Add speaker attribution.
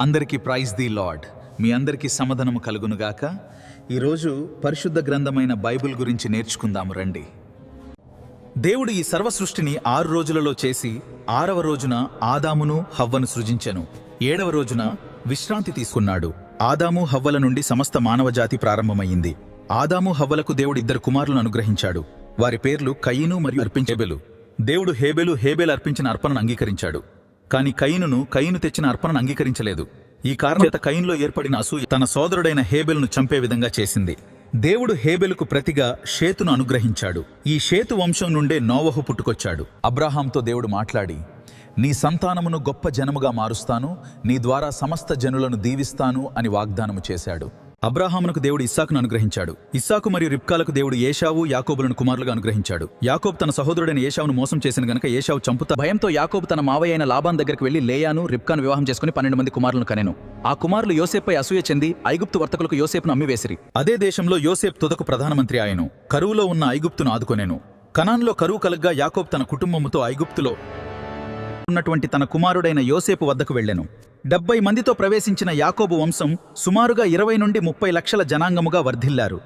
Speaker 1: అందరికీ praise the lord. మీ అందరికీ సమాధానము కలుగునుగాక. ఈరోజు పరిశుద్ధ గ్రంథమైన బైబిల్ గురించి నేర్చుకుందాము రండి. దేవుడు ఈ సర్వ సృష్టిని 6 రోజులలో చేసి 6వ రోజున ఆదామును హవ్వను సృజించెను. 7వ రోజున విశ్రాంతి తీసుకున్నాడు. ఆదాము హవ్వల నుండి సమస్త మానవజాతి ప్రారంభమైంది. ఆదాము హవ్వలకు దేవుడు 2 కుమారులను అనుగ్రహించాడు. వారి పేర్లు కయీను మరియు హేబెలు. దేవుడు హేబెలు అర్పించిన అర్పణను అంగీకరించాడు. కాని కయీను తెచ్చిన అర్పణను అంగీకరించలేదు. ఈ కారణం చేత కయీనులో ఏర్పడిన అసూయ తన సోదరుడైన హేబెలును చంపే విధంగా చేసింది. దేవుడు హేబెలుకు ప్రతిగా షేతును అనుగ్రహించాడు. ఈ షేతు వంశం నుండే నోవహు పుట్టుకొచ్చాడు. అబ్రాహాంతో దేవుడు మాట్లాడి, నీ సంతానమును గొప్ప జనముగా మారుస్తాను, నీ ద్వారా సమస్త జనులను దీవిస్తాను అని వాగ్దానము చేశాడు. అబ్రాహామునకు దేవుడు ఇస్సాకును అనుగ్రహించాడు. ఇస్సాకు మరియు రిబ్కాలకు దేవుడు ఏశావు, యాకోబులను కుమారులుగా అనుగ్రహించాడు. యాకోబు తన సహోదరుడైన ఏశావును మోసం చేసిన గనుక ఏశావు చంపుతా భయంతో యాకోబు తన మావయ్య అయిన లాబాను దగ్గరికి వెళ్లి లేయాను, రిబ్కాను వివాహం చేసుకుని 12 మంది కుమారులను కనెను. ఆ కుమారులు యోసేపుపై అసూయ చెంది ఐగుప్తు వర్తకులకు యోసేపును అమ్మివేసిరి. అదే దేశంలో యోసేపు తుదకు ప్రధానమంత్రి ఆయను. కరువులో ఉన్న ఐగుప్తును ఆదుకొనెను. కనాన్లో కరువు కలగ్గా యాకోబు తన కుటుంబముతో ఐగుప్తులో ఉన్నటువంటి తన కుమారుడైన యోసేపు వద్దకు వెళ్ళెను. 70 మందితో ప్రవేశించిన యాకోబు వంశం సుమారుగా 20 నుండి 30 లక్షల జనాంగముగా వర్ధిల్లారు.